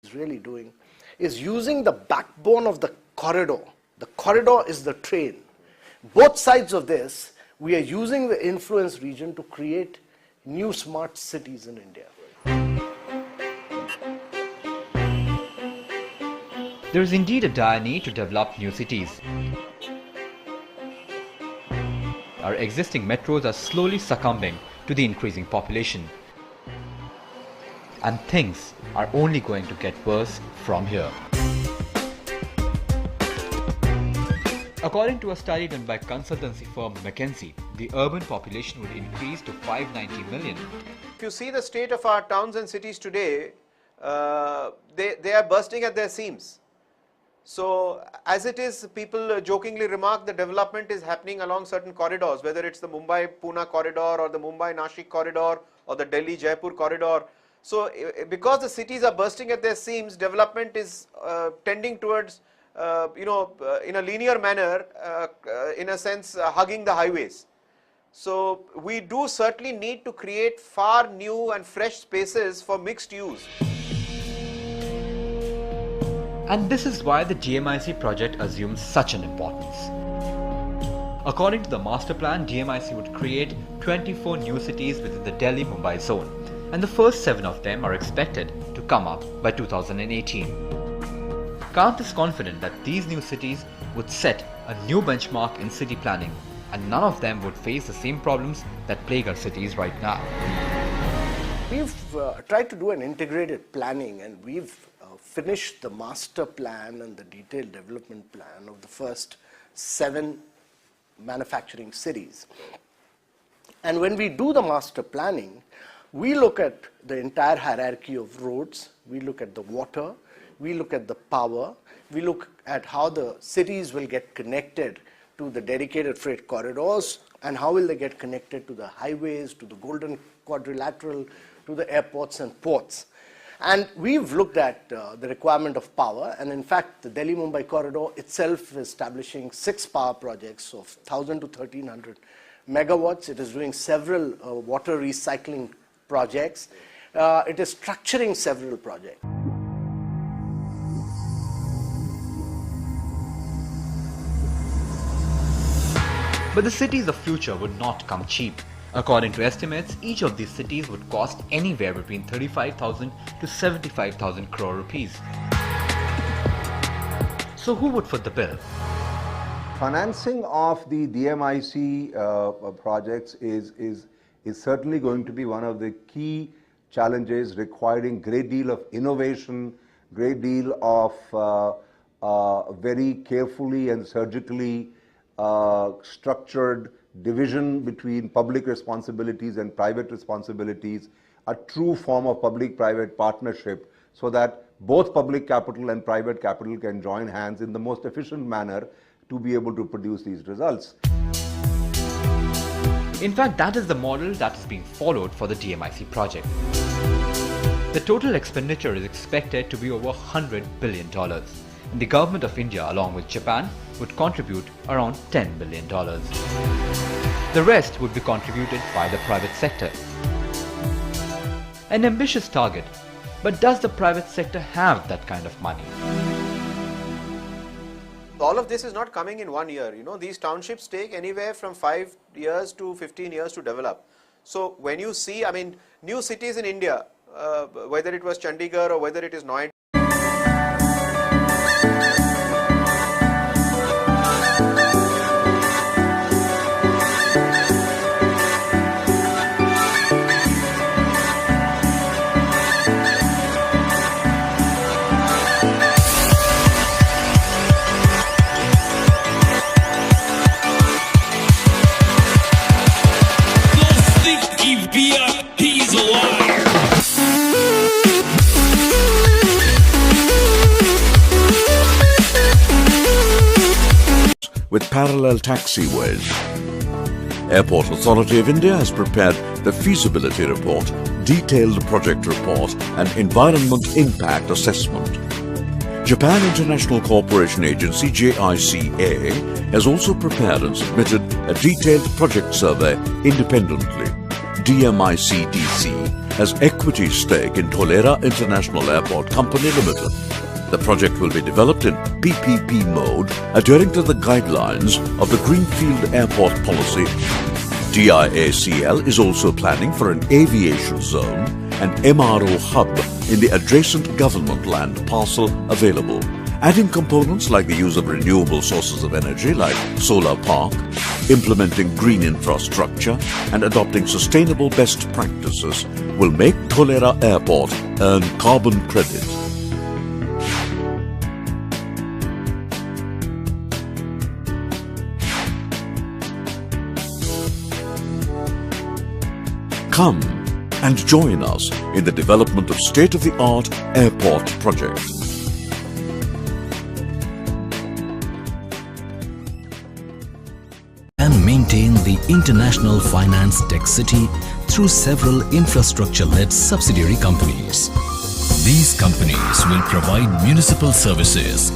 is really doing is using the backbone of the corridor. The corridor is the train. Both sides of this, we are using the influence region to create new smart cities in India. There is indeed a dire need to develop new cities. Our existing metros are slowly succumbing to the increasing population. And things are only going to get worse from here. According to a study done by consultancy firm McKinsey, the urban population would increase to 590 million. If you see the state of our towns and cities today, they are bursting at their seams. So, as it is, people jokingly remark the development is happening along certain corridors, whether it's the Mumbai-Pune corridor or the Mumbai-Nashik corridor or the Delhi-Jaipur corridor. So, because the cities are bursting at their seams, development is tending towards, in a linear manner, in a sense, hugging the highways. So, we do certainly need to create far new and fresh spaces for mixed use. And this is why the DMIC project assumes such an importance. According to the master plan, DMIC would create 24 new cities within the Delhi-Mumbai zone, and the first 7 of them are expected to come up by 2018. Kant is confident that these new cities would set a new benchmark in city planning, and none of them would face the same problems that plague our cities right now. We've tried to do an integrated planning, and we've finished the master plan and the detailed development plan of the first 7 manufacturing cities. And when we do the master planning, we look at the entire hierarchy of roads, we look at the water, we look at the power, we look at how the cities will get connected to the dedicated freight corridors, and how will they get connected to the highways, to the Golden Quadrilateral, to the airports and ports. And we've looked at the requirement of power, and in fact the Delhi-Mumbai corridor itself is establishing 6 power projects of 1,000 to 1,300 megawatts. It is doing several water recycling projects. It is structuring several projects. But the cities of future would not come cheap. According to estimates, each of these cities would cost anywhere between 35,000 to 75,000 crore rupees. So who would foot the bill? Financing of the DMIC projects is certainly going to be one of the key challenges, requiring great deal of innovation, great deal of very carefully and surgically structured division between public responsibilities and private responsibilities, a true form of public-private partnership, so that both public capital and private capital can join hands in the most efficient manner to be able to produce these results. In fact, that is the model that is being followed for the DMIC project. The total expenditure is expected to be over $100 billion. And the government of India, along with Japan, would contribute around $10 billion. The rest would be contributed by the private sector. An ambitious target, but does the private sector have that kind of money? All of this is not coming in 1 year. These townships take anywhere from 5 years to 15 years to develop. So when you see, new cities in India, whether it was Chandigarh or whether it is Noida, he's a liar. With parallel taxiways. Airport Authority of India has prepared the feasibility report, detailed project report and environment impact assessment. Japan International Cooperation Agency JICA has also prepared and submitted a detailed project survey independently. DMICDC has equity stake in Tholera International Airport Company Limited. The project will be developed in PPP mode adhering to the guidelines of the Greenfield Airport Policy. DIACL is also planning for an aviation zone and MRO hub in the adjacent government land parcel available. Adding components like the use of renewable sources of energy like solar park, implementing green infrastructure and adopting sustainable best practices will make Tholera Airport earn carbon credit. Come and join us in the development of state-of-the-art airport project. And maintain the international finance tech city through several infrastructure-led subsidiary companies. These companies will provide municipal services,